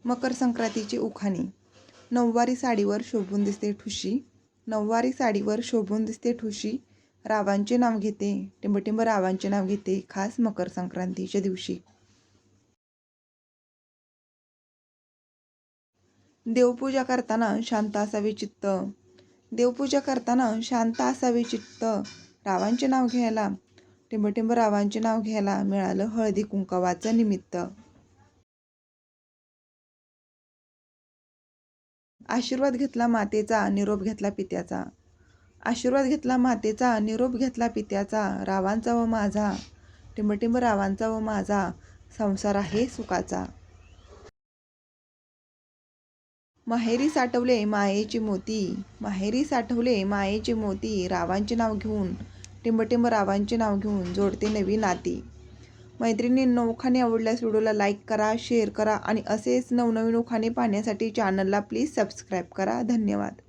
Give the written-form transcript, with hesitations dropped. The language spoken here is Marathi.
मकर संक्रांतीची उखाणी. नऊवारी साडीवर शोभून दिसते ठुशी, नऊवारी साडीवर शोभून दिसते ठुशी, रावांचे नाव घेते, टिंबटिंब रावांचे नाव घेते, खास मकर संक्रांतीच्या दिवशी. देवपूजा करताना शांत असावे चित्त, देवपूजा करताना शांत असावे चित्त, रावांचे नाव घ्यायला, टिंबटिंब रावांचे नाव घ्यायला मिळालं हळदी कुंकवाचं निमित्त. आशीर्वाद घेतला मातेचा, निरोप घेतला पित्याचा, आशीर्वाद घेतला मातेचा, निरोप घेतला पित्याचा, रावांचा व माझा, टिंबटिंब रावांचा व माझा, संसार आहे सुखाचा. माहेरी साठवले मायेचे मोती, माहेरी साठवले मायेचे मोती, रावांचे नाव घेऊन, टिंबटिंब रावांचे नाव घेऊन जोडते नवी नाती. मैत्रिणींनो, उखाणे आवडल्यास व्हिडिओला लाईक करा, शेअर करा आणि असेच नवनवीन उखाणे पाहण्यासाठी चॅनलला प्लीज सबस्क्राईब करा. धन्यवाद.